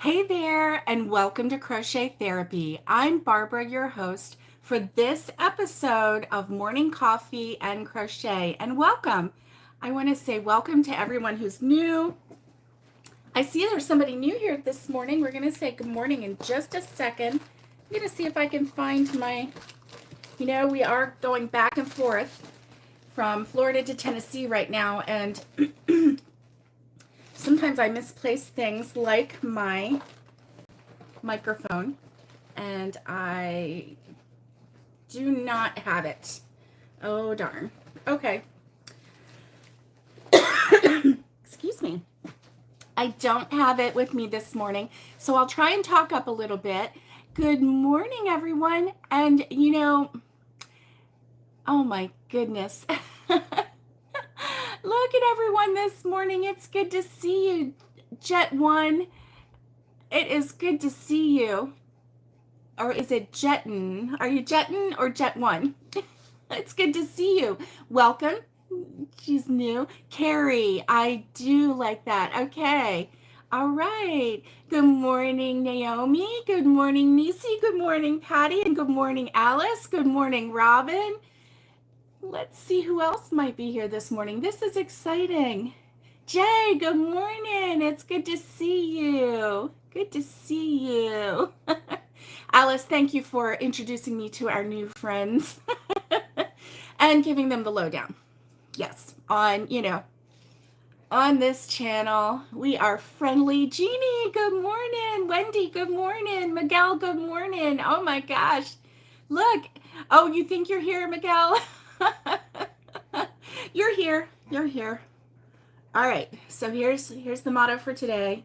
Hey there, and welcome to Crochet Therapy. I'm Barbara, your host for this episode of Morning Coffee and Crochet. And welcome. I want to say welcome to everyone who's new. I see there's somebody new here this morning. We're going to say good morning in just a second. I'm going to see if I can find we are going back and forth from Florida to Tennessee right now, and sometimes I misplace things like my microphone, and I do not have it. Oh, darn. Okay. Excuse me. I don't have it with me this morning, so I'll try and talk up a little bit. Good morning, everyone. And, oh my goodness. Look at everyone this morning. It's good to see you, Jet One. It is good to see you. Or is it Jetton? Are you Jetton or Jet One? It's good to see you. Welcome. She's new. Carrie, I do like that. Okay. All right. Good morning, Naomi. Good morning, Nisi. Good morning, Patty. And good morning, Alice. Good morning, Robin. Let's see who else might be here this morning. This is exciting. Jay, good morning. It's good to see you. Good to see you. Alice, thank you for introducing me to our new friends and giving them the lowdown. Yes, on this channel, we are friendly. Jeannie, good morning. Wendy, good morning. Miguel, good morning. Oh my gosh. Look. Oh, you think you're here, Miguel? You're here. You're here. All right. So here's the motto for today.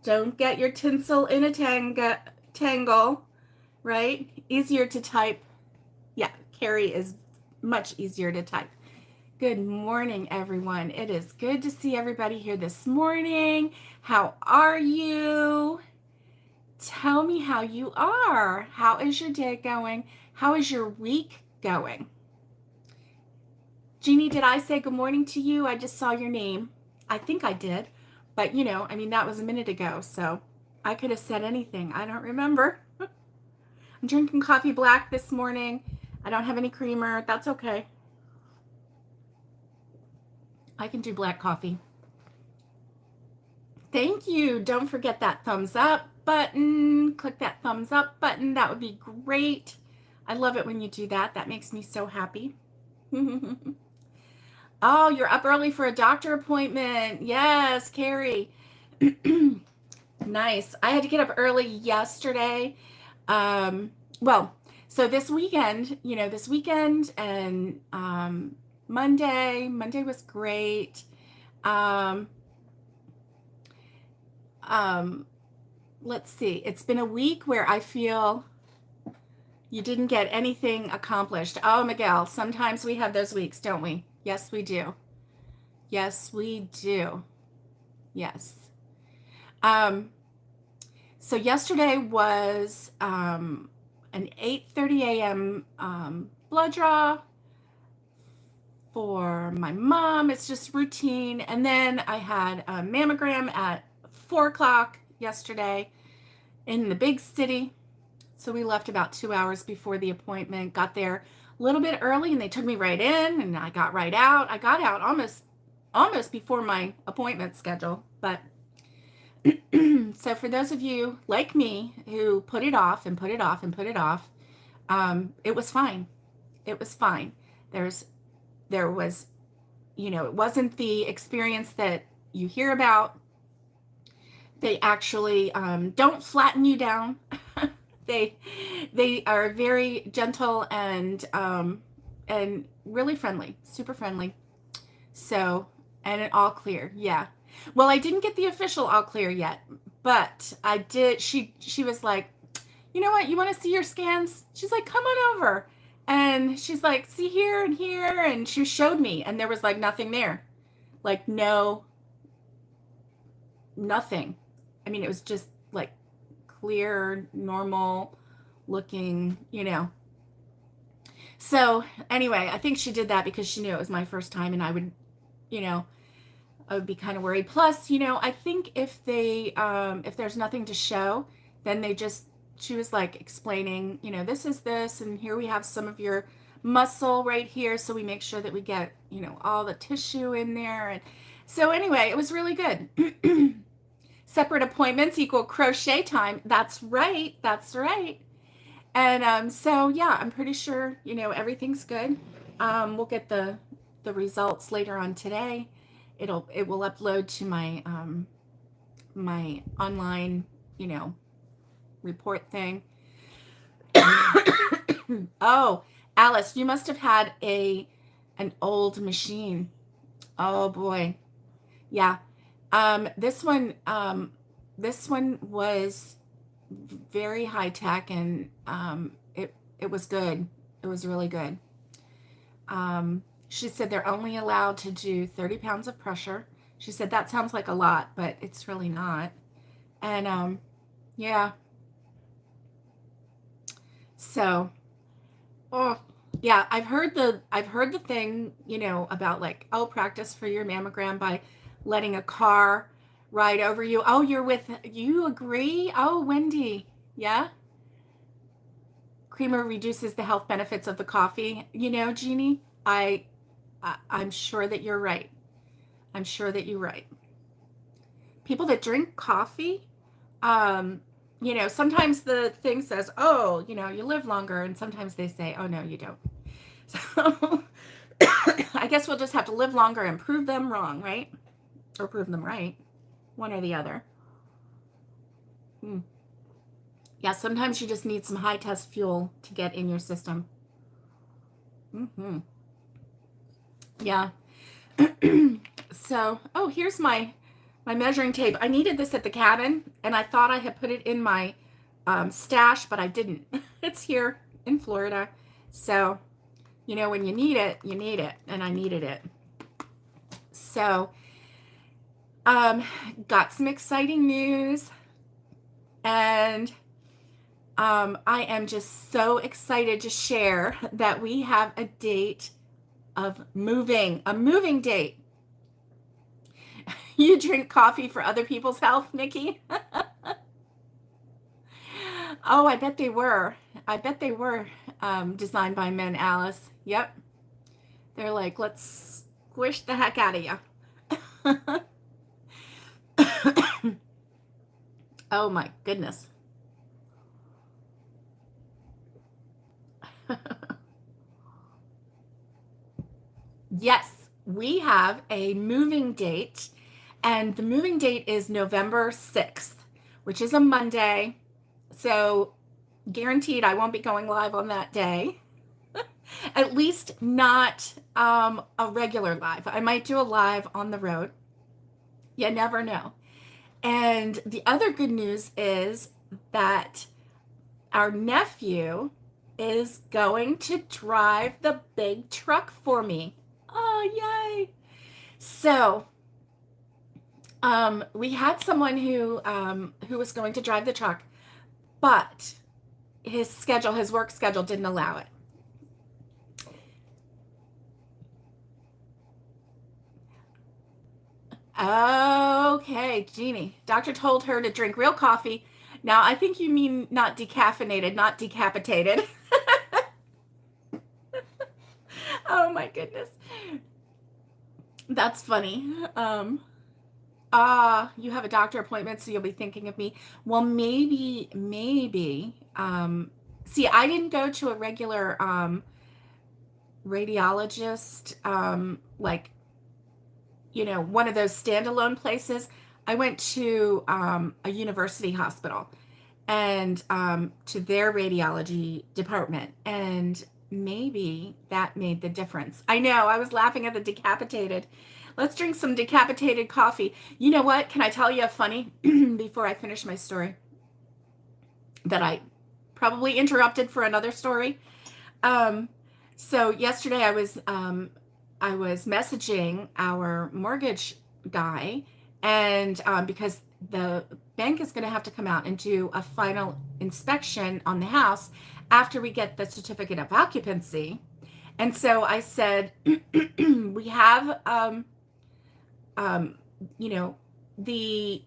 Don't get your tinsel in a tangle, right? Easier to type. Yeah, Carrie is much easier to type. Good morning, everyone. It is good to see everybody here this morning. How are you? Tell me how you are. How is your day going? How is your week going? Jeannie, did I say good morning to you? I just saw your name. I think I did. But, that was a minute ago, so I could have said anything. I don't remember. I'm drinking coffee black this morning. I don't have any creamer. That's okay. I can do black coffee. Thank you. Don't forget that thumbs up button. Click that thumbs up button. That would be great. I love it when you do that. That makes me so happy. Oh, you're up early for a doctor appointment. Yes, Carrie. Nice. I had to get up early yesterday. So this weekend, and Monday was great. Let's see. It's been a week where I feel you didn't get anything accomplished. Oh, Miguel, sometimes we have those weeks, don't we? Yes, we do. Yes, we do. Yes. So yesterday was an 8:30 a.m. Blood draw for my mom. It's just routine. And then I had a mammogram at 4 o'clock yesterday in the big city. So we left about 2 hours before the appointment, got there a little bit early, and they took me right in, and I got right out. I got out almost before my appointment schedule. But so for those of you like me who put it off and put it off and put it off, it was fine. It was fine. There was, it wasn't the experience that you hear about. They actually don't flatten you down. They are very gentle and really friendly, super friendly. So, and an all clear, yeah. Well, I didn't get the official all clear yet, but I did. She was like, you know what? You want to see your scans? She's like, come on over. And she's like, see here and here. And she showed me, and there was like nothing there. Like nothing. I mean, it was just like clear, normal looking, So anyway, I think she did that because she knew it was my first time, and I would, I would be kind of worried. Plus, I think if there's nothing to show, then she was like explaining, this is this, and here we have some of your muscle right here. So we make sure that we get, all the tissue in there. And so anyway, it was really good. Separate appointments equal crochet time. That's right. That's right. And so, yeah, I'm pretty sure, everything's good. We'll get the results later on today. It will upload to my my online, report thing. Oh, Alice, you must have had an old machine. Oh boy. Yeah. This one was very high tech, and it was good. It was really good. She said they're only allowed to do 30 pounds of pressure. She said that sounds like a lot, but it's really not. And yeah. So, oh, yeah, I've heard the thing, about like, oh, practice for your mammogram by letting a car ride over you. Oh, you agree? Oh, Wendy. Yeah. Creamer reduces the health benefits of the coffee. Jeannie, I'm sure that you're right. I'm sure that you're right. People that drink coffee, sometimes the thing says, oh, you live longer. And sometimes they say, oh, no, you don't. So I guess we'll just have to live longer and prove them wrong, right? Or prove them right. One or the other. Yeah, sometimes you just need some high test fuel to get in your system. Yeah. So, oh, here's my measuring tape. I needed this at the cabin, and I thought I had put it in my stash, but I didn't. It's here in Florida. So, when you need it, and I needed it. So, got some exciting news, and I am just so excited to share that we have a date of a moving date. You drink coffee for other people's health, Nikki? Oh, I bet they were. Designed by men, Alice. Yep. They're like, let's squish the heck out of you. Oh my goodness. Yes, we have a moving date, and the moving date is November 6th, which is a Monday. So guaranteed I won't be going live on that day. At least not a regular live. I might do a live on the road. You never know. And the other good news is that our nephew is going to drive the big truck for me. Oh, yay. So, we had someone who was going to drive the truck, but his work schedule didn't allow it. Okay, Jeannie. Doctor told her to drink real coffee. Now, I think you mean not decaffeinated, not decapitated. Oh my goodness. That's funny. You have a doctor appointment, so you'll be thinking of me. Well, maybe. See, I didn't go to a regular radiologist, one of those standalone places. I went to a university hospital and to their radiology department, and maybe that made the difference. I know, I was laughing at the decapitated. Let's drink some decapitated coffee. You know what? Can I tell you a funny before I finish my story that I probably interrupted for another story? So yesterday I was messaging our mortgage guy, and because the bank is going to have to come out and do a final inspection on the house after we get the certificate of occupancy. And so I said, we have you know, the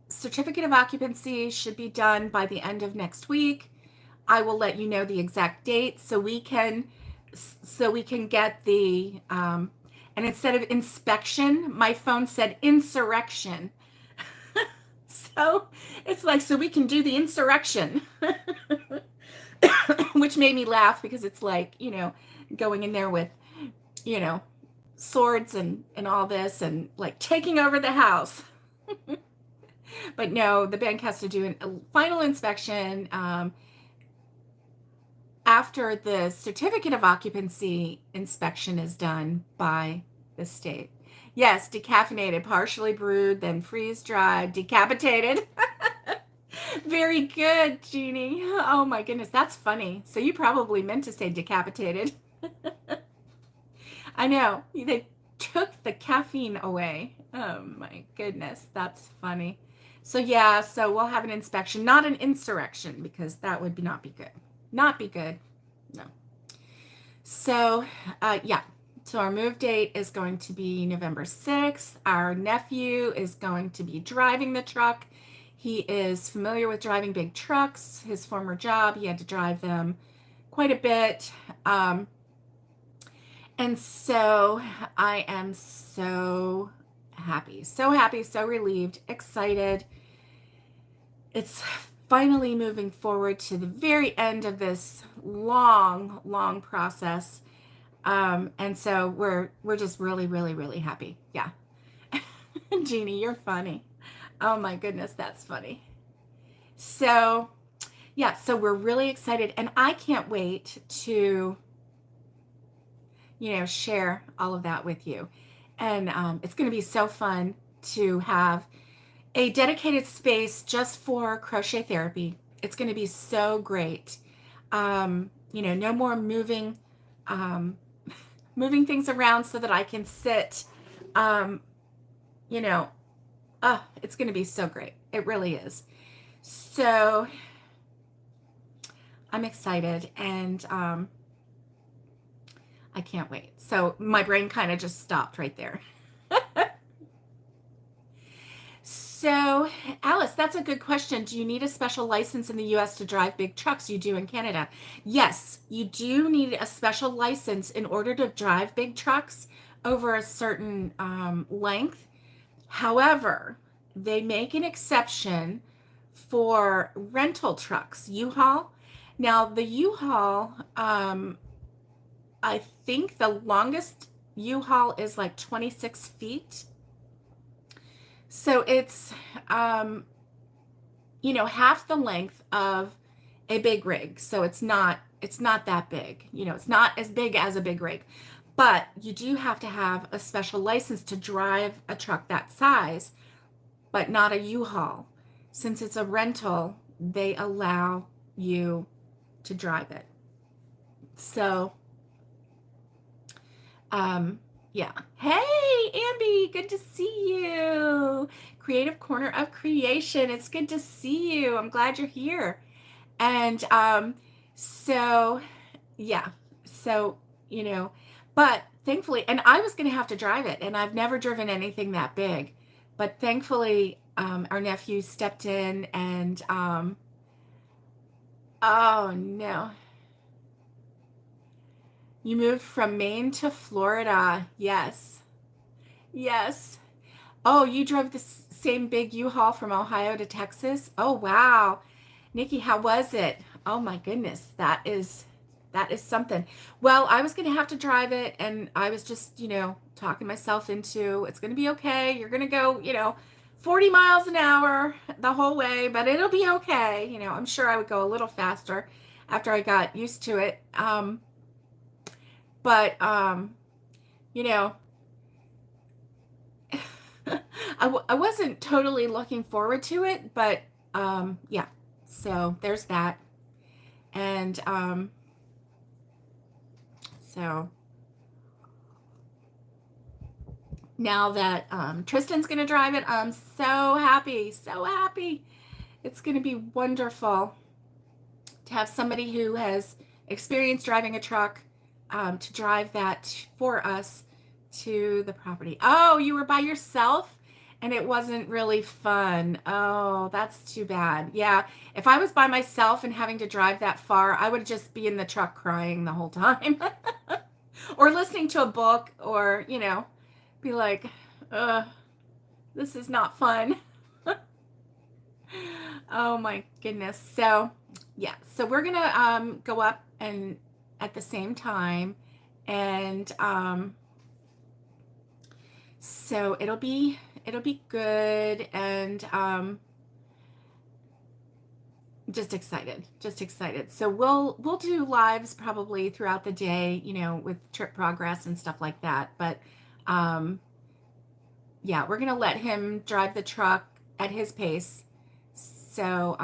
certificate of occupancy should be done by the end of next week. I will let you know the exact date so we can get the and instead of inspection, my phone said insurrection. So it's like, so we can do the insurrection, which made me laugh because it's like, going in there with, swords and all this and like taking over the house. But no, the bank has to do a final inspection after the certificate of occupancy inspection is done by the state. Yes, decaffeinated, partially brewed, then freeze-dried, decapitated. Very good, Jeannie. Oh my goodness, that's funny. So you probably meant to say decapitated. I know, they took the caffeine away. Oh my goodness, that's funny. So yeah, so we'll have an inspection, not an insurrection, because that would not be good. Not be good. No. So yeah, so our move date is going to be November 6th. Our nephew is going to be driving the truck. He is familiar with driving big trucks. His former job, he had to drive them quite a bit. And so I am so happy, so relieved, excited. It's finally moving forward to the very end of this long process. And so we're just really happy. Yeah. Jeannie, you're funny. Oh my goodness, that's funny. So yeah, so we're really excited, and I can't wait to, share all of that with you. And it's going to be so fun to have a dedicated space just for crochet therapy. It's going to be so great. No more moving things around so that I can sit. It's going to be so great. It really is. So I'm excited, and I can't wait. So my brain kind of just stopped right there. So, Alice, that's a good question. Do you need a special license in the U.S. to drive big trucks? You do in Canada. Yes, you do need a special license in order to drive big trucks over a certain length. However, they make an exception for rental trucks, U-Haul. Now, the U-Haul, I think the longest U-Haul is like 26 feet. So it's, half the length of a big rig. So it's not that big. It's not as big as a big rig. But you do have to have a special license to drive a truck that size, but not a U-Haul. Since it's a rental, they allow you to drive it. So, yeah. Hey, Ambi, good to see you. Creative Corner of Creation. It's good to see you. I'm glad you're here. And so, yeah. So, but thankfully, and I was going to have to drive it, and I've never driven anything that big. But thankfully, our nephew stepped in and, oh no. You moved from Maine to Florida. Yes. Yes. Oh, you drove the same big U-Haul from Ohio to Texas? Oh, wow. Nikki, how was it? Oh my goodness. That is something. Well, I was going to have to drive it, and I was just, talking myself into, it's going to be okay. You're going to go, 40 miles an hour the whole way, but it'll be okay. I'm sure I would go a little faster after I got used to it. But, I wasn't totally looking forward to it, but, yeah, so there's that. And, so now that, Tristan's going to drive it, I'm so happy, so happy. It's going to be wonderful to have somebody who has experienced driving a truck, to drive that for us. to the property. Oh, you were by yourself and it wasn't really fun. Oh, that's too bad. Yeah, if I was by myself and having to drive that far, I would just be in the truck crying the whole time. Or listening to a book, or, be like, this is not fun. Oh my goodness. So, yeah. So we're going to go up and at the same time, and so it'll be good, and just excited. So we'll do lives probably throughout the day, with trip progress and stuff like that. But yeah, we're gonna let him drive the truck at his pace. So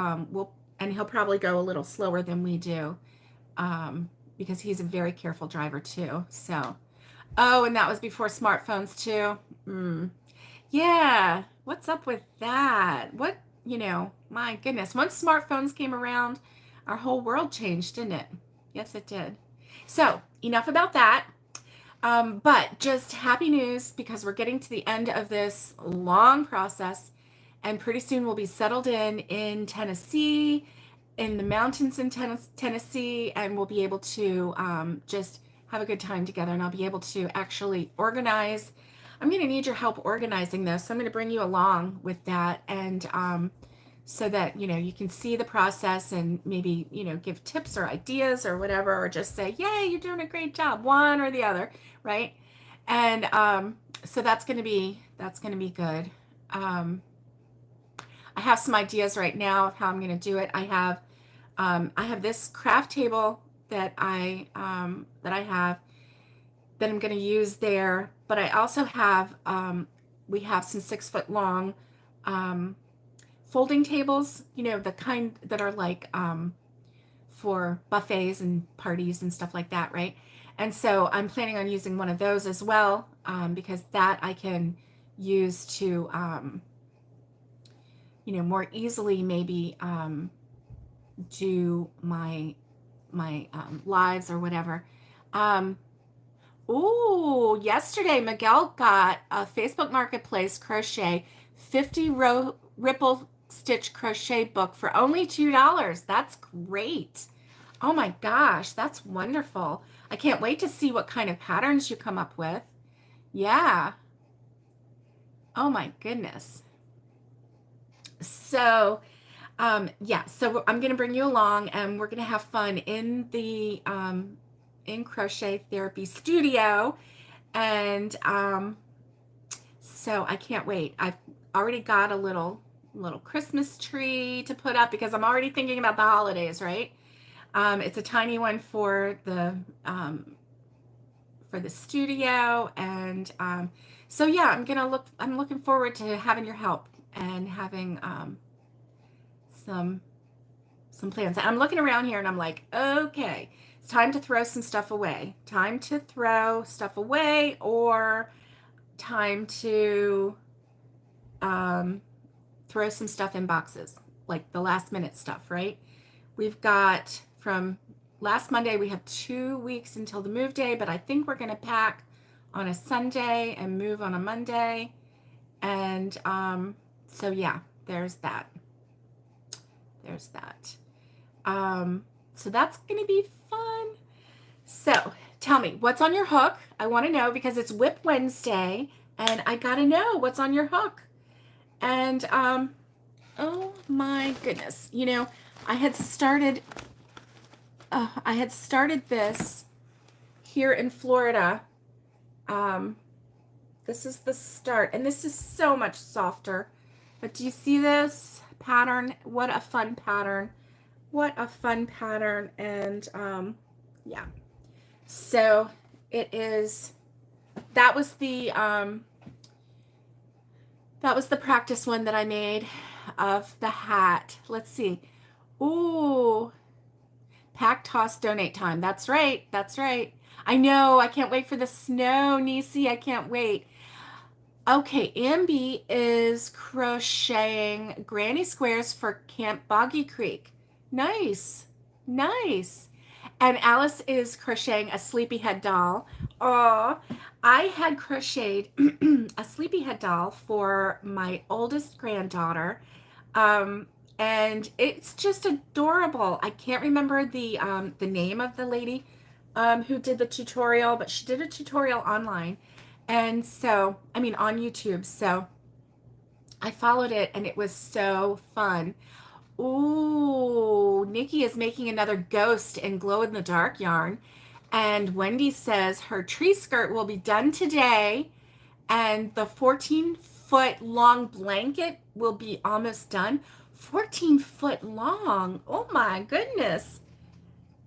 and he'll probably go a little slower than we do, because he's a very careful driver too. So, oh, and that was before smartphones too. Yeah, what's up with that? What, my goodness. Once smartphones came around, our whole world changed, didn't it? Yes, it did. So, enough about that. But just happy news, because we're getting to the end of this long process, and pretty soon we'll be settled in Tennessee, in the mountains in Tennessee, and we'll be able to just have a good time together, and I'll be able to actually organize. I'm going to need your help organizing this. So I'm going to bring you along with that, and so that, you can see the process and maybe, give tips or ideas or whatever, or just say, yay, you're doing a great job, one or the other, right? And so that's going to be good. I have some ideas right now of how I'm going to do it. I have this craft table that I have that I'm going to use there, but I also have we have some 6-foot long folding tables, the kind that are like for buffets and parties and stuff like that, right? And so I'm planning on using one of those as well, because that I can use to more easily maybe do my lives or whatever. Ooh, yesterday Miguel got a Facebook Marketplace crochet 50-row ripple stitch crochet book for only $2. That's great. Oh my gosh, that's wonderful. I can't wait to see what kind of patterns you come up with. Yeah. Oh my goodness. So, yeah, so I'm going to bring you along, and we're going to have fun in the in Crochet Therapy Studio, and so I can't wait. I've already got a little Christmas tree to put up, because I'm already thinking about the holidays, right? It's a tiny one for the studio, and so yeah, I'm looking forward to having your help and having some plans. I'm looking around here and I'm like, okay, it's time to throw some stuff away. Or time to throw some stuff in boxes, like the last minute stuff, right? We've got, from last Monday, we have 2 weeks until the move day, but I think we're going to pack on a Sunday and move on a Monday. And so yeah, there's that. So that's going to be fun. So tell me, what's on your hook? I want to know, because it's Wip Wednesday, and I got to know what's on your hook. And oh my goodness, I had started this here in Florida. This is the start, and this is so much softer. But do you see this pattern? What a fun pattern. And yeah. So it is, that was the practice one that I made of the hat. Let's see. Ooh. Pack, toss, donate time. That's right. I know. I can't wait for the snow, Nisi. I can't wait. Okay, Ambi is crocheting granny squares for Camp Boggy Creek. Nice. And Alice is crocheting a sleepyhead doll. Oh, I had crocheted a sleepyhead doll for my oldest granddaughter. Um, and it's just adorable. I can't remember the name of the lady who did the tutorial, but she did a tutorial online. And so, I mean, on YouTube. So I followed it and it was so fun. Ooh, Nikki is making another ghost in glow in the dark yarn. And Wendy says her tree skirt will be done today and the 14-foot long blanket will be almost done. 14-foot long. Oh my goodness.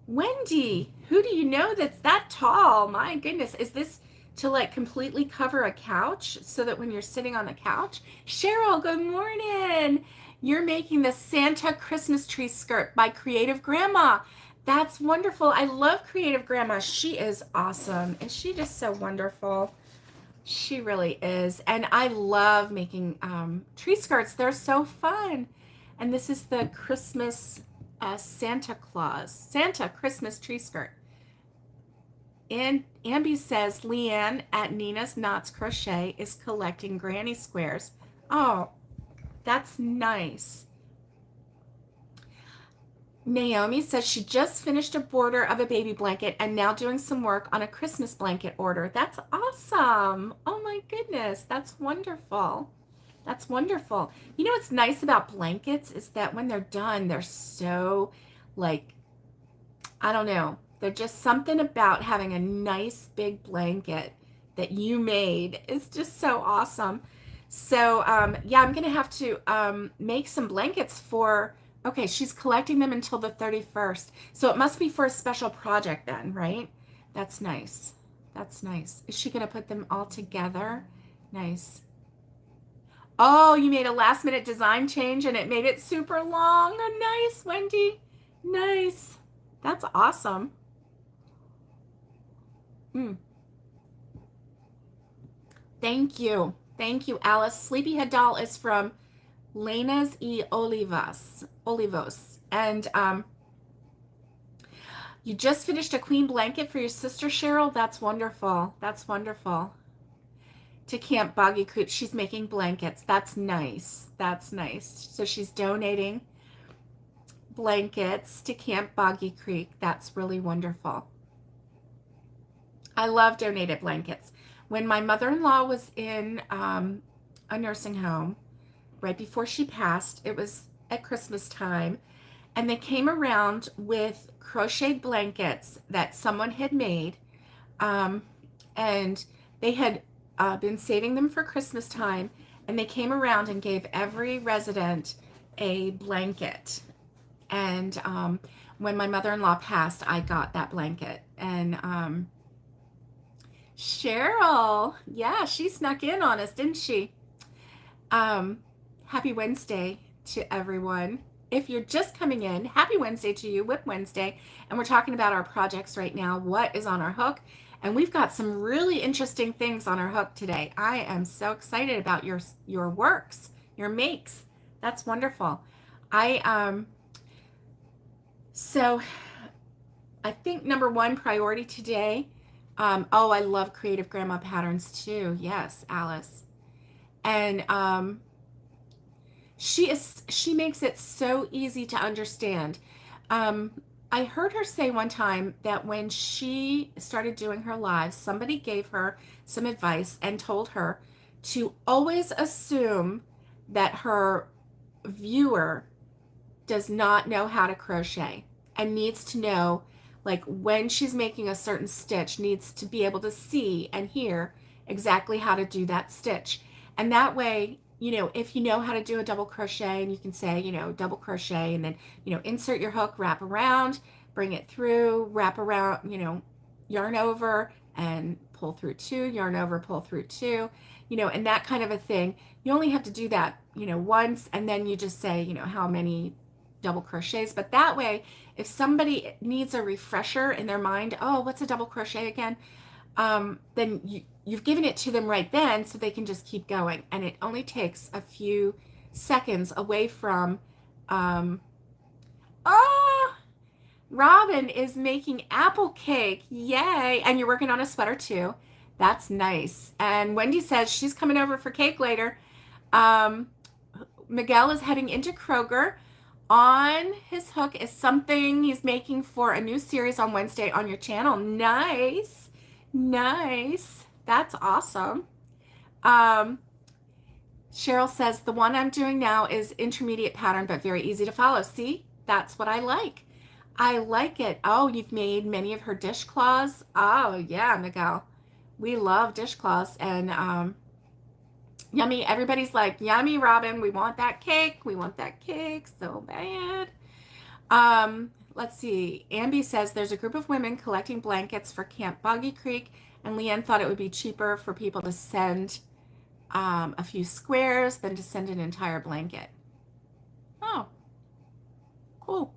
Wendy, who do you know that's that tall? My goodness. Is this to like completely cover a couch so that when you're sitting on the couch? Cheryl, good morning. You're making the Santa Christmas tree skirt by Creative Grandma. That's wonderful. I love Creative Grandma. She is awesome. Is she just so wonderful? She really is. And I love making tree skirts. They're so fun. And this is the Christmas Santa Christmas tree skirt. And Ambi says Leanne at Nina's Knots Crochet is collecting granny squares. Oh, that's nice. Naomi says she just finished a border of a baby blanket and now doing some work on a Christmas blanket order. That's awesome. Oh my goodness. That's wonderful. That's wonderful. You know what's nice about blankets is that when they're done, they're so like, I don't know. They're just something about having a nice big blanket that you made is just so awesome. So yeah, I'm going to have to make some blankets for, okay, she's collecting them until the 31st. So it must be for a special project then, right? That's nice. That's nice. Is she going to put them all together? Nice. Oh, you made a last minute design change and it made it super long. Oh, nice, Wendy. Nice. That's awesome. Thank you. Thank you, Alice. Sleepyhead doll is from Lenas y Olivos. And you just finished a queen blanket for your sister, Cheryl? That's wonderful. That's wonderful. To Camp Boggy Creek, she's making blankets. That's nice. That's nice. So she's donating blankets to Camp Boggy Creek. That's really wonderful. I love donated blankets. When my mother-in-law was in a nursing home, right before she passed, it was at Christmas time, and they came around with crocheted blankets that someone had made, and they had been saving them for Christmas time, and they came around and gave every resident a blanket. And when my mother-in-law passed, I got that blanket. And Cheryl, yeah, she snuck in on us, didn't she? Happy Wednesday to everyone. If you're just coming in, happy Wednesday to you, Wip Wednesday. And we're talking about our projects right now, what is on our hook. And we've got some really interesting things on our hook today. I am so excited about your works, your makes. That's wonderful. So I think number one priority today, oh, I love Creative Grandma patterns too. Yes, Alice. And she makes it so easy to understand. I heard her say one time that when she started doing her lives, somebody gave her some advice and told her to always assume that her viewer does not know how to crochet and needs to know, like when she's making a certain stitch, needs to be able to see and hear exactly how to do that stitch. And that way, you know, if you know how to do a double crochet and you can say, you know, double crochet and then, you know, insert your hook, wrap around, bring it through, wrap around, you know, yarn over and pull through two, yarn over, pull through two, you know, and that kind of a thing. You only have to do that, you know, once, and then you just say, you know, how many double crochets. But that way, if somebody needs a refresher in their mind, oh, what's a double crochet again? Then you've given it to them right then so they can just keep going. And it only takes a few seconds away from, Robin is making apple cake. Yay. And you're working on a sweater too. That's nice. And Wendy says she's coming over for cake later. Um, Miguel is heading into Kroger. On his hook is something he's making for a new series on Wednesday on your channel. Nice. Nice. That's awesome. Cheryl says the one I'm doing now is intermediate pattern, but very easy to follow. See, that's what I like. I like it. Oh, you've made many of her dishcloths. Oh, yeah, Miguel. We love dishcloths. And yummy. Everybody's like, yummy, Robin. We want that cake. We want that cake so bad. Let's see. Ambi says there's a group of women collecting blankets for Camp Boggy Creek, and Leanne thought it would be cheaper for people to send a few squares than to send an entire blanket. Oh, cool.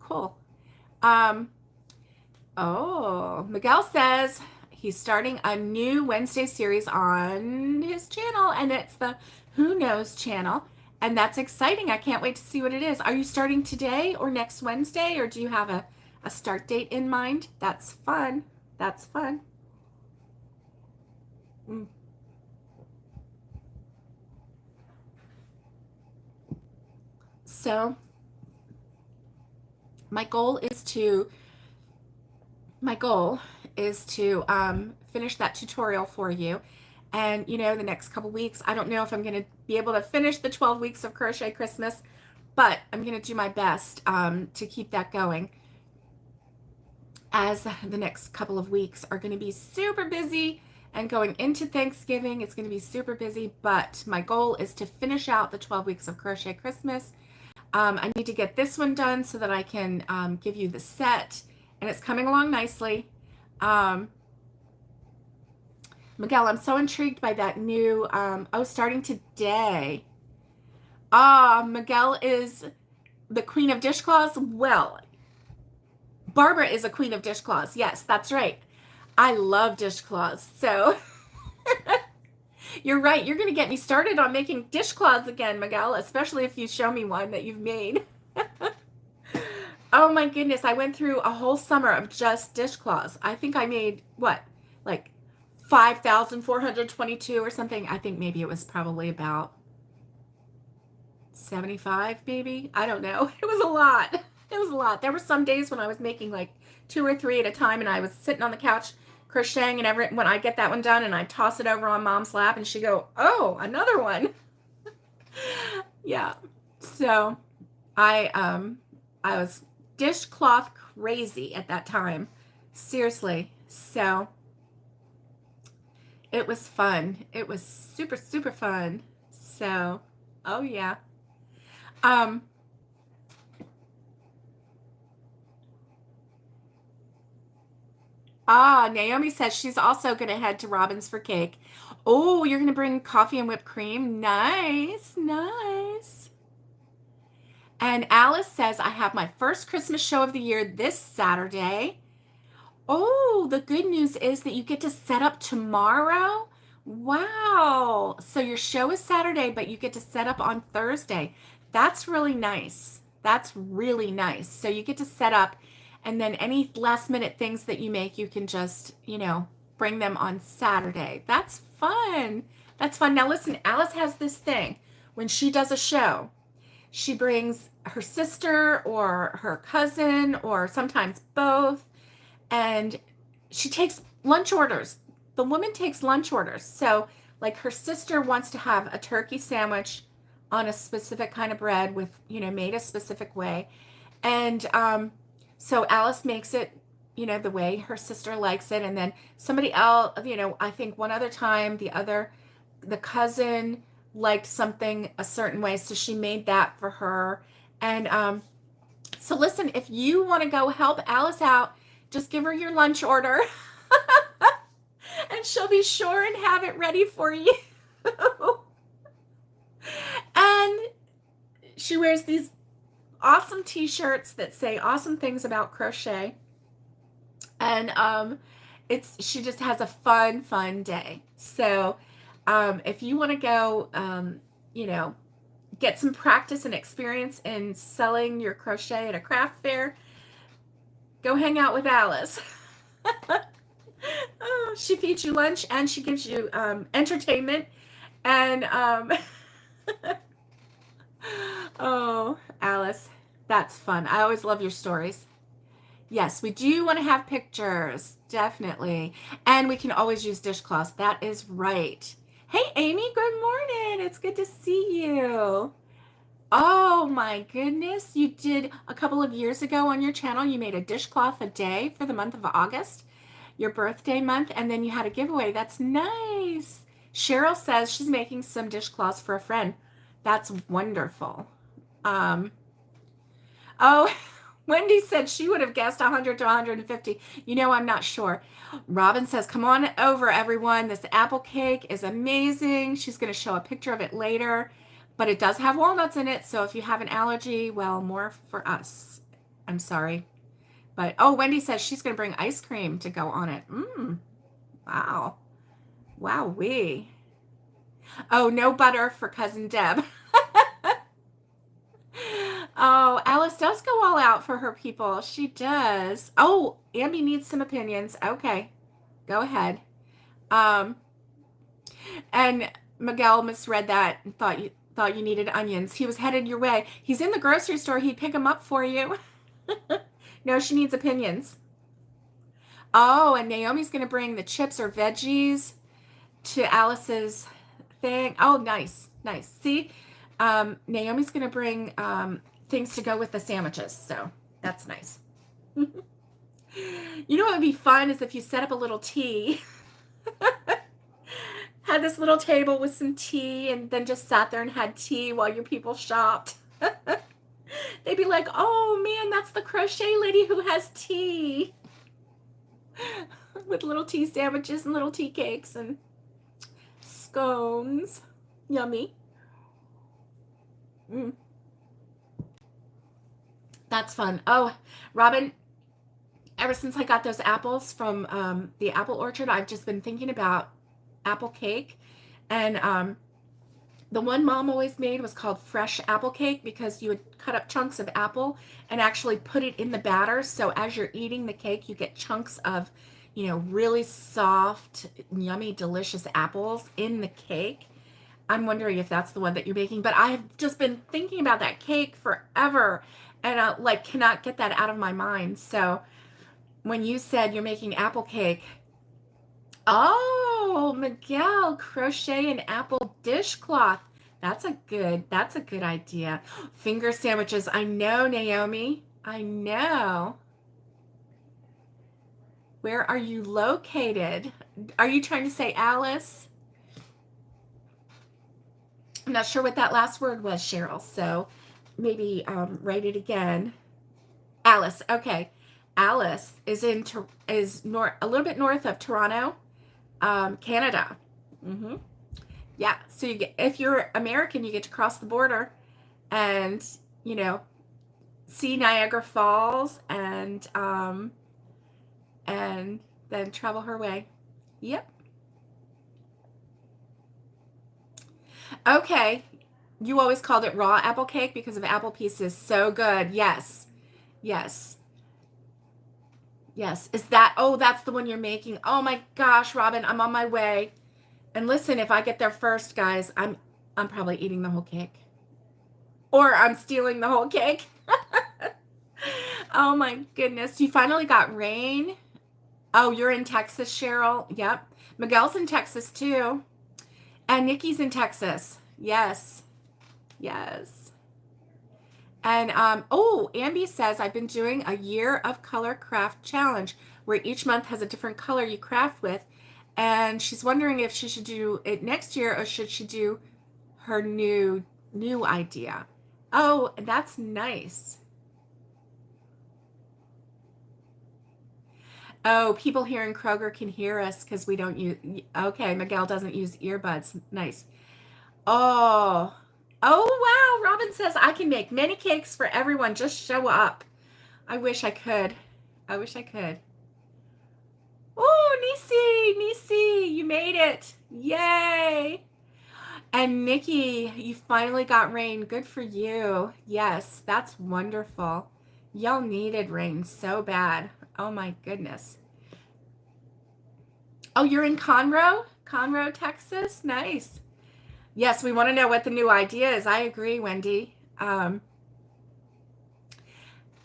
Cool. Oh, Miguel says he's starting a new Wednesday series on his channel, and it's the Who Knows channel. And that's exciting. I can't wait to see what it is. Are you starting today or next Wednesday, or do you have a start date in mind? That's fun. That's fun. So my goal is to finish that tutorial for you. And you know, the next couple weeks, I don't know if I'm going to be able to finish the 12 weeks of Crochet Christmas, but I'm going to do my best to keep that going, as the next couple of weeks are going to be super busy, and going into Thanksgiving it's going to be super busy. But my goal is to finish out the 12 weeks of Crochet Christmas. I need to get this one done so that I can give you the set, and it's coming along nicely. Miguel, I'm so intrigued by that new, starting today. Miguel is the queen of dishcloths. Well, Barbara is a queen of dishcloths. Yes, that's right. I love dishcloths. So you're right. You're going to get me started on making dishcloths again, Miguel, especially if you show me one that you've made. Oh my goodness. I went through a whole summer of just dishcloths. I think I made, what, like 5,422 or something. I think maybe it was probably about 75, maybe. I don't know. It was a lot. It was a lot. There were some days when I was making like 2 or 3 at a time, and I was sitting on the couch crocheting, and when I get that one done and I toss it over on Mom's lap and she go, oh, another one. Yeah. So I was dishcloth crazy at that time. Seriously. So it was fun. It was super, super fun. So, oh yeah. Naomi says she's also going to head to Robin's for cake. Oh, you're going to bring coffee and whipped cream? Nice, nice. And Alice says, I have my first Christmas show of the year this Saturday. Oh, the good news is that you get to set up tomorrow. Wow. So your show is Saturday, but you get to set up on Thursday. That's really nice. That's really nice. So you get to set up, and then any last minute things that you make, you can just, bring them on Saturday. That's fun. That's fun. Now listen, Alice has this thing. When she does a show, she brings her sister or her cousin or sometimes both, and she takes lunch orders. The woman takes lunch orders. So like her sister wants to have a turkey sandwich on a specific kind of bread with, made a specific way. And so Alice makes it, the way her sister likes it. And then somebody else, I think one other time, the cousin liked something a certain way. So she made that for her. And so listen, if you want to go help Alice out, just give her your lunch order and she'll be sure and have it ready for you. And she wears these awesome t-shirts that say awesome things about crochet. And she just has a fun day. So if you want to go, get some practice and experience in selling your crochet at a craft fair, Go hang out with Alice. Oh, she feeds you lunch and she gives you entertainment. And, oh, Alice, that's fun. I always love your stories. Yes, we do want to have pictures, definitely. And we can always use dishcloths. That is right. Hey, Amy, good morning. It's good to see you. Oh my goodness. You did a couple of years ago on your channel, you made a dishcloth a day for the month of August, your birthday month, and then you had a giveaway. That's nice. Cheryl says she's making some dishcloths for a friend. That's wonderful. Oh, Wendy said she would have guessed 100 to 150. You know, I'm not sure. Robin says, come on over, everyone. This apple cake is amazing. She's going to show a picture of it later, but it does have walnuts in it. So if you have an allergy, well, more for us. I'm sorry. But, oh, Wendy says she's going to bring ice cream to go on it. Wow. Wowee. Oh, no butter for Cousin Deb. Oh, Alice does go all out for her people. She does. Oh, Ambi needs some opinions. Okay, go ahead. And Miguel misread that and thought you needed onions. He was headed your way. He's in the grocery store. He'd pick them up for you. No, she needs opinions. Oh, and Naomi's going to bring the chips or veggies to Alice's thing. Oh, nice, nice. See, Naomi's going to bring things to go with the sandwiches, so that's nice. You know what would be fun is if you set up a little tea. Had this little table with some tea and then just sat there and had tea while your people shopped. They'd be like, oh man, that's the crochet lady who has tea. With little tea sandwiches and little tea cakes and scones. Yummy. That's fun. Oh, Robin, ever since I got those apples from the apple orchard, I've just been thinking about apple cake. And the one Mom always made was called fresh apple cake because you would cut up chunks of apple and actually put it in the batter. So as you're eating the cake, you get chunks of, you know, really soft, yummy, delicious apples in the cake. I'm wondering if that's the one that you're making, but I've just been thinking about that cake forever and I like cannot get that out of my mind. So when you said you're making apple cake, oh, Miguel, crochet an apple dishcloth. That's a good idea. Finger sandwiches. I know, Naomi. I know. Where are you located? Are you trying to say Alice? I'm not sure what that last word was, Cheryl. So maybe write it again. Alice. Okay. Alice is a little bit north of Toronto, Canada. Yeah. So if you're American, you get to cross the border and, you know, see Niagara Falls and then travel her way. Yep. Okay. You always called it raw apple cake because of apple pieces. So good. Yes. Yes. Yes. Is that, oh, that's the one you're making. Oh my gosh, Robin, I'm on my way. And listen, if I get there first, guys, I'm probably eating the whole cake. Or I'm stealing the whole cake. Oh my goodness. You finally got rain. Oh, you're in Texas, Cheryl. Yep. Miguel's in Texas too. And Nikki's in Texas. Yes. Yes. And, oh, Ambi says, I've been doing a year of color craft challenge where each month has a different color you craft with. And she's wondering if she should do it next year or should she do her new idea. Oh, that's nice. Oh, people here in Kroger can hear us because we don't use, okay, Miguel doesn't use earbuds. Nice. Oh, wow. Robin says I can make many cakes for everyone. Just show up. I wish I could. I wish I could. Oh, Nisi, you made it. Yay. And Nikki, you finally got rain. Good for you. Yes, that's wonderful. Y'all needed rain so bad. Oh my goodness. Oh, you're in Conroe, Texas? Nice. Yes, we want to know what the new idea is. I agree, Wendy.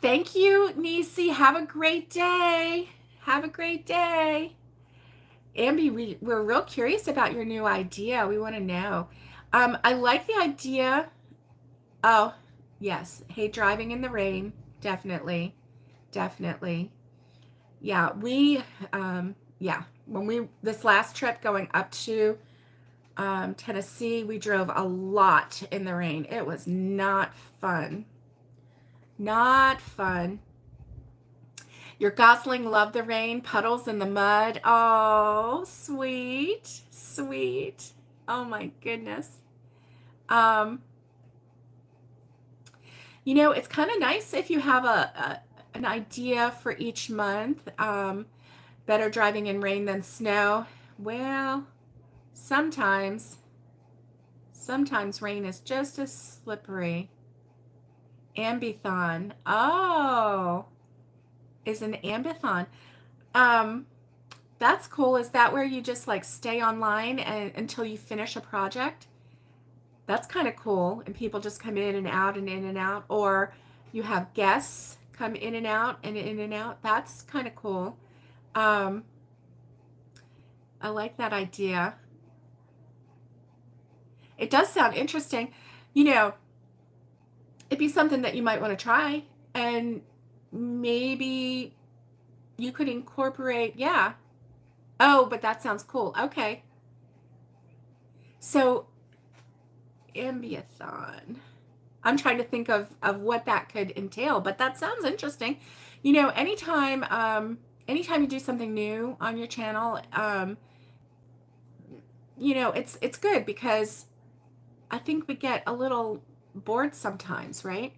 Thank you, Nisi. Have a great day. Have a great day. Ambi, we're real curious about your new idea. We want to know. I like the idea. Oh, yes. Hey, driving in the rain. Definitely. Definitely. Yeah, this last trip going up to Tennessee, we drove a lot in the rain. It was not fun. Not fun. Your Gosling loved the rain, puddles in the mud. Oh, sweet, sweet. Oh my goodness. It's kind of nice if you have an idea for each month. Better driving in rain than snow. Well, sometimes rain is just as slippery. Ambithon. Oh, is an ambathon. That's cool. Is that where you just like stay online until you finish a project? That's kind of cool. And people just come in and out and in and out. Or you have guests come in and out and in and out. That's kind of cool. I like that idea. It does sound interesting. It'd be something that you might want to try. And maybe you could incorporate, yeah. Oh, but that sounds cool. Okay. So, ambiathon. I'm trying to think of what that could entail, but that sounds interesting. Anytime you do something new on your channel, it's good because I think we get a little bored sometimes, right?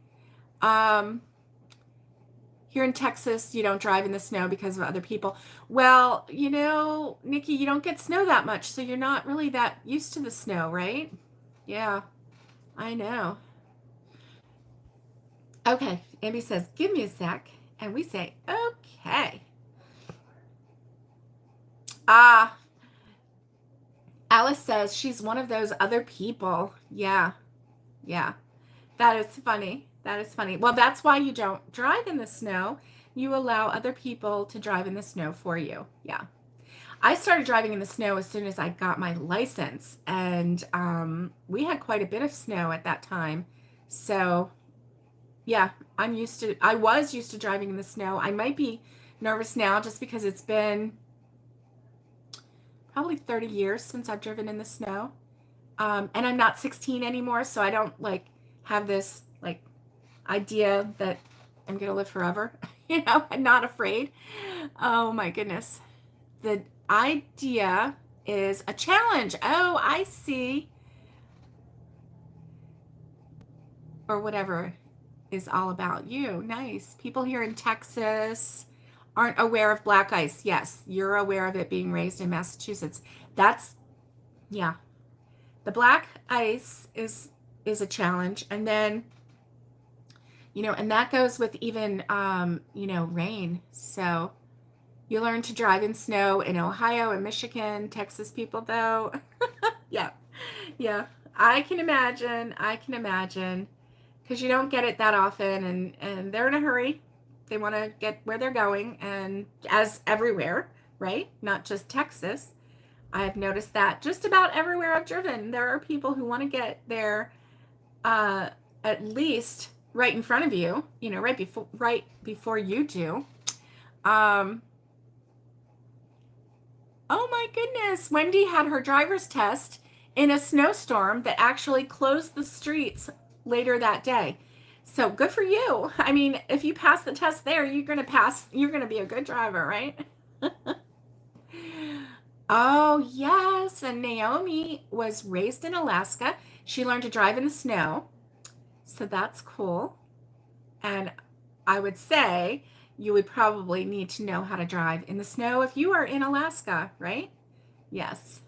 Here in Texas, you don't drive in the snow because of other people. Well, Nikki, you don't get snow that much, so you're not really that used to the snow, right? Yeah, I know. Okay, Amy says, give me a sec. And we say, okay. Alice says she's one of those other people. Yeah. That is funny. That is funny. Well, that's why you don't drive in the snow. You allow other people to drive in the snow for you. Yeah. I started driving in the snow as soon as I got my license. And we had quite a bit of snow at that time. So, yeah, I was used to driving in the snow. I might be nervous now just because it's been probably 30 years since I've driven in the snow. And I'm not 16 anymore, so I don't have this idea that I'm gonna live forever. I'm not afraid. Oh my goodness. The idea is a challenge. Oh, I see. Or whatever is all about you. Nice. People here in Texas aren't aware of black ice. Yes, you're aware of it being raised in Massachusetts. Yeah. The black ice is a challenge. And then, and that goes with even, rain. So you learn to drive in snow in Ohio and Michigan, Texas people, though. Yeah. I can imagine. Because you don't get it that often, and they're in a hurry. They want to get where they're going, and as everywhere, right? Not just Texas. I've noticed that just about everywhere I've driven, there are people who want to get there at least right in front of you, right before you do. Oh my goodness. Wendy had her driver's test in a snowstorm that actually closed the streets later that day. So good for you. I mean, if you pass the test there, you're going to be a good driver, right? Oh, yes. And Naomi was raised in Alaska. She learned to drive in the snow. So that's cool. And I would say you would probably need to know how to drive in the snow if you are in Alaska, right? Yes.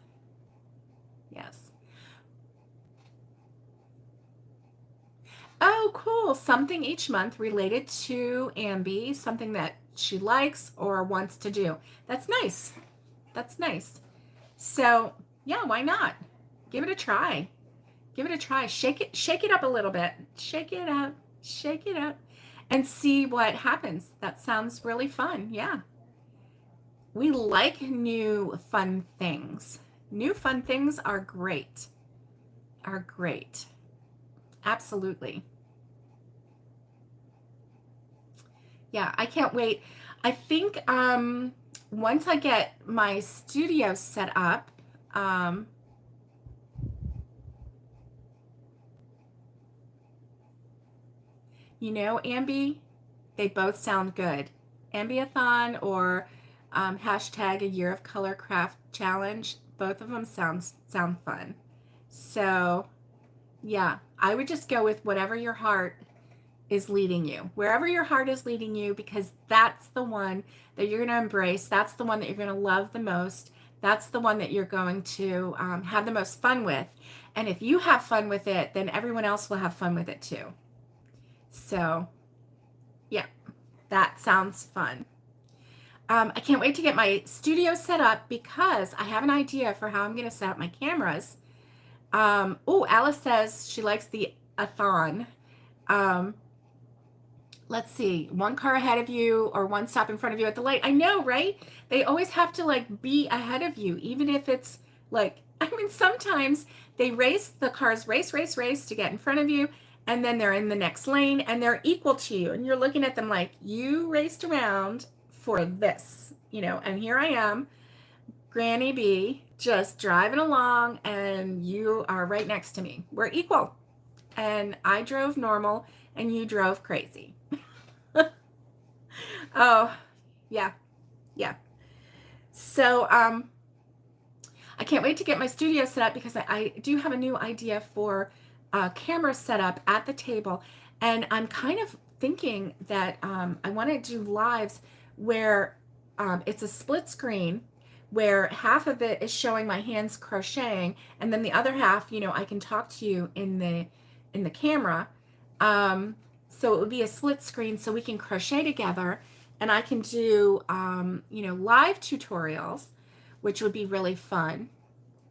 Oh, cool. Something each month related to Ambi, something that she likes or wants to do. That's nice. That's nice. So, yeah, why not? Give it a try. Give it a try. Shake it up a little bit. Shake it up, and see what happens. That sounds really fun. Yeah. We like new fun things. New fun things are great. Are great. Absolutely. Yeah, I can't wait. I think once I get my studio set up, um, Ambi, they both sound good. Ambiathon or hashtag a year of color craft challenge, both of them sound fun. So yeah, I would just go with whatever your heart is leading you, wherever your heart is leading you, because that's the one that you're going to embrace. That's the one that you're going to love the most. That's the one that you're going to have the most fun with. And if you have fun with it, then everyone else will have fun with it too. So, yeah, that sounds fun. I can't wait to get my studio set up because I have an idea for how I'm going to set up my cameras. Oh, Alice says she likes the a-thon. Um, let's see, one car ahead of you or one stop in front of you at the light. I know, right? They always have to like be ahead of you, even if it's like, I mean, sometimes they race, the cars race to get in front of you, and then they're in the next lane and they're equal to you. And you're looking at them like, you raced around for this, and here I am, Granny B, just driving along, and you are right next to me. We're equal. And I drove normal and you drove crazy. Oh, yeah, yeah. So, I can't wait to get my studio set up because I do have a new idea for a camera setup at the table. And I'm kind of thinking that I want to do lives where it's a split screen where half of it is showing my hands crocheting, and then the other half, I can talk to you in the camera. So it would be a split screen so we can crochet together, and I can do live tutorials, which would be really fun,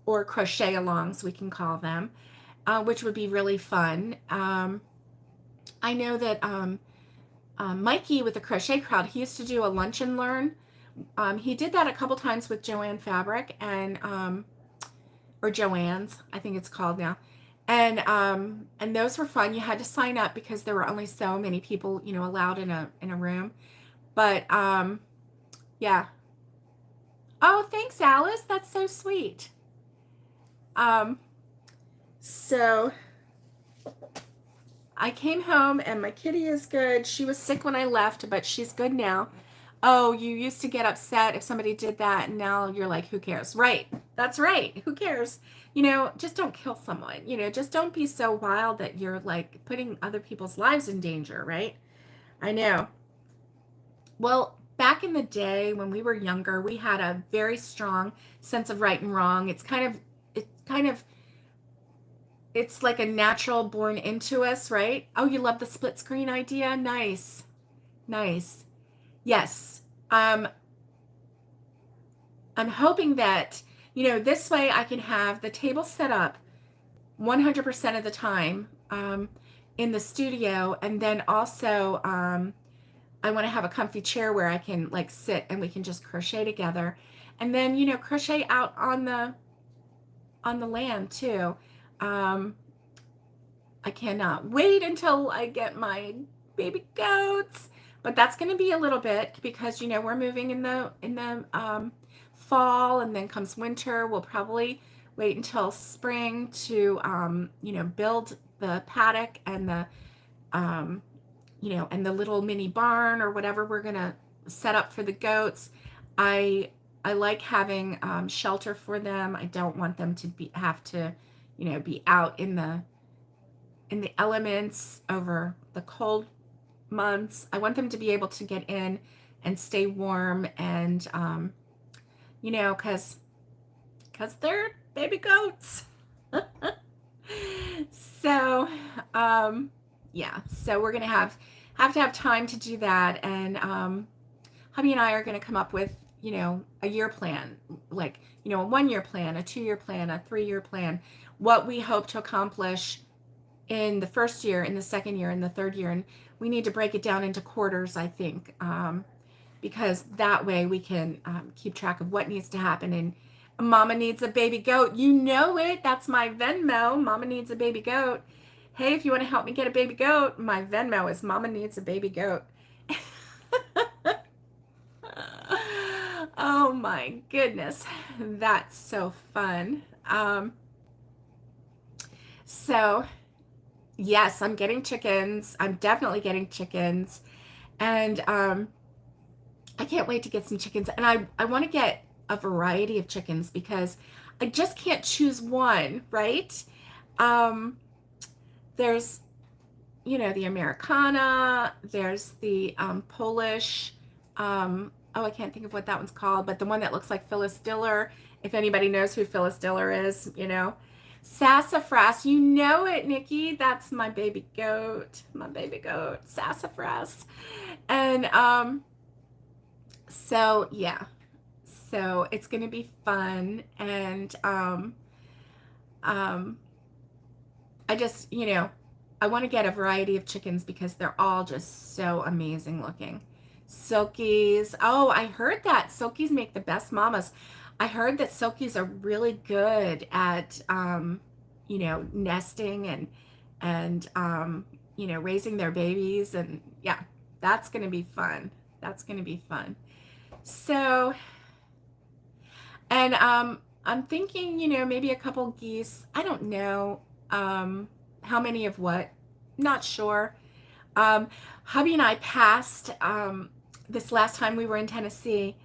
or crochet alongs we can call them, which would be really fun. I know that Mikey with the Crochet Crowd, he used to do a lunch and learn. He did that a couple times with Joanne Fabric and or Joanne's, I think it's called now. And those were fun. You had to sign up because there were only so many people, allowed in a room. But yeah. Oh, thanks, Alice. That's so sweet. So I came home and my kitty is good. She was sick when I left, but she's good now. Oh, you used to get upset if somebody did that, and now you're like, who cares? Right. That's right. Who cares? Just don't kill someone. Just don't be so wild that you're like putting other people's lives in danger, right? I know. Well, back in the day when we were younger, we had a very strong sense of right and wrong. It's like a natural born into us, right? Oh, you love the split screen idea? Nice. Nice. Yes. I'm hoping that, this way I can have the table set up 100% of the time in the studio. And then also, I want to have a comfy chair where I can like sit and we can just crochet together. And then, crochet out on the land too. I cannot wait until I get my baby goats, but that's going to be a little bit because we're moving in the fall, and then comes winter. We'll probably wait until spring to build the paddock and the and the little mini barn or whatever we're going to set up for the goats. I like having shelter for them. I don't want them to have to be out in the elements over the cold months. I want them to be able to get in and stay warm, and because they're baby goats. So yeah. So we're gonna have to have time to do that, and hubby and I are gonna come up with, you know, a year plan, like, you know, a 1 year plan, a 2 year plan, a 3 year plan, what we hope to accomplish in the first year, in the second year, in the third year, and we need to break it down into quarters, I think, because that way we can keep track of what needs to happen. And Mama needs a baby goat. You know it. That's my Venmo. Mama needs a baby goat. Hey, if you want to help me get a baby goat, my Venmo is Mama needs a baby goat. Oh my goodness. That's so fun. So yes, I'm getting chickens. I'm definitely getting chickens. And I can't wait to get some chickens. And I want to get a variety of chickens because I just can't choose one, right? There's, you know, the Americana, there's the Polish, oh, I can't think of what that one's called, but the one that looks like Phyllis Diller, if anybody knows who Phyllis Diller is, you know. Sassafras, you know it, Nikki. That's my baby goat, Sassafras. And so yeah, so it's gonna be fun. And I just, you know, I want to get a variety of chickens because they're all just so amazing looking. Silkies, oh, I heard that silkies make the best mamas. I heard that silkies are really good at you know, nesting and you know, raising their babies. And yeah, that's gonna be fun. That's gonna be fun. So, and I'm thinking, you know, maybe a couple geese. I don't know how many of what. Not sure. Hubby and I passed this last time we were in Tennessee.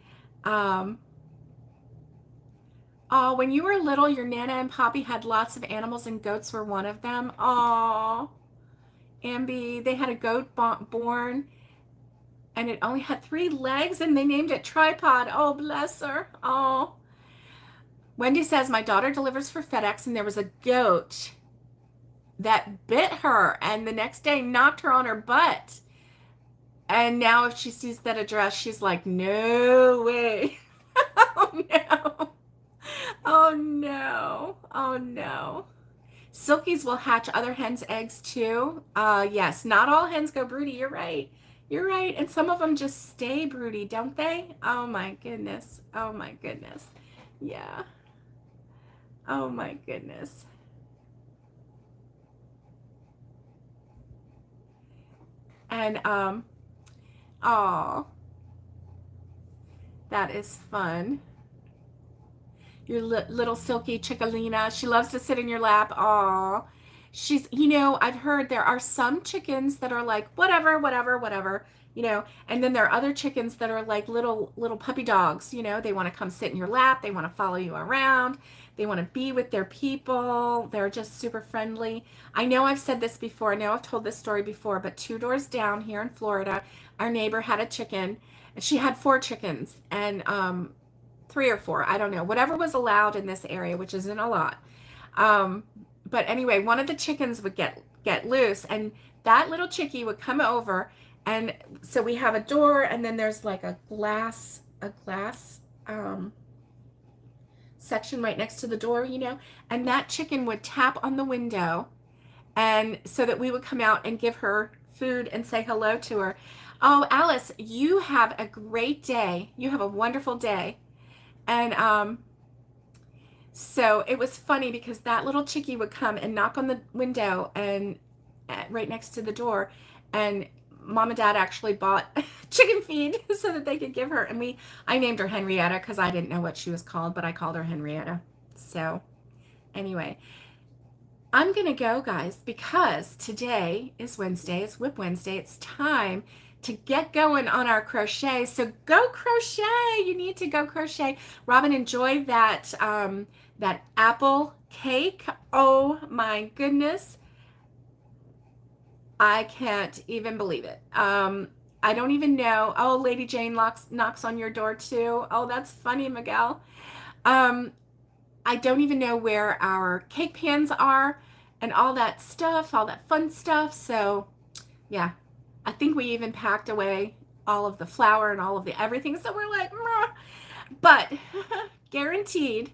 Oh, when you were little, your Nana and Poppy had lots of animals, and goats were one of them. Oh, Ambi, they had a goat born, and it only had 3 legs, and they named it Tripod. Oh, bless her. Oh. Wendy says, my daughter delivers for FedEx, and there was a goat that bit her, and the next day knocked her on her butt. And now if she sees that address, she's like, no way. Oh, no. Oh no. Oh no. Silkies will hatch other hens' eggs too. Yes, not all hens go broody. You're right. You're right. And some of them just stay broody, don't they? Oh my goodness. Oh my goodness. Yeah. Oh my goodness. And oh, that is fun. Your little silky chickalina. She loves to sit in your lap. Aw. She's, you know, I've heard there are some chickens that are like, whatever, whatever, whatever, you know, and then there are other chickens that are like little puppy dogs, you know, they want to come sit in your lap. They want to follow you around. They want to be with their people. They're just super friendly. I know I've said this before. I know I've told this story before, but 2 doors down here in Florida, our neighbor had a chicken, and she had 4 chickens, and 3 or 4, I don't know, whatever was allowed in this area, which isn't a lot. But anyway, one of the chickens would get loose, and that little chickie would come over, and so we have a door, and then there's like a glass section right next to the door, you know, and that chicken would tap on the window, and so that we would come out and give her food and say hello to her. Oh, Alice, you have a great day. You have a wonderful day. And so it was funny because that little chickie would come and knock on the window and right next to the door, and Mom and Dad actually bought chicken feed so that they could give her. And I named her Henrietta because I didn't know what she was called, but I called her Henrietta. So anyway, I'm gonna go, guys, because today is Wednesday. It's Wip Wednesday. It's time to get going on our crochet. So go crochet. You need to go crochet. Robin, enjoy that that apple cake. Oh my goodness. I can't even believe it. I don't even know. Oh, Lady Jane knocks on your door too. Oh, that's funny, Miguel. I don't even know where our cake pans are and all that stuff, all that fun stuff. So Yeah. I think we even packed away all of the flour and all of the everything. So we're like, meh. But guaranteed,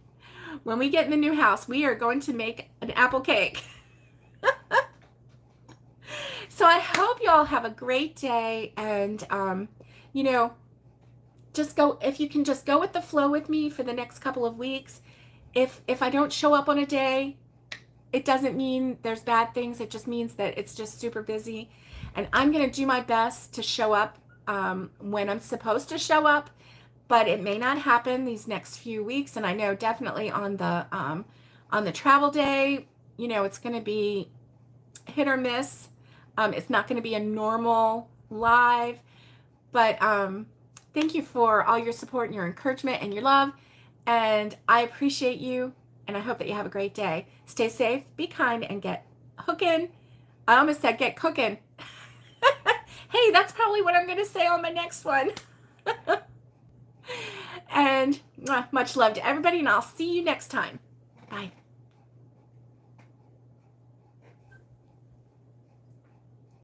when we get in the new house, we are going to make an apple cake. So I hope you all have a great day, and you know, just go, if you can just go with the flow with me for the next couple of weeks. If I don't show up on a day, it doesn't mean there's bad things. It just means that it's just super busy, and I'm going to do my best to show up when I'm supposed to show up, but it may not happen these next few weeks. And I know definitely on the travel day, you know, it's going to be hit or miss. It's not going to be a normal live, but thank you for all your support and your encouragement and your love, and I appreciate you, and I hope that you have a great day. Stay safe, be kind, and get hooking. I almost said get cooking. Hey, that's probably what I'm going to say on my next one. And much love to everybody, and I'll see you next time. Bye.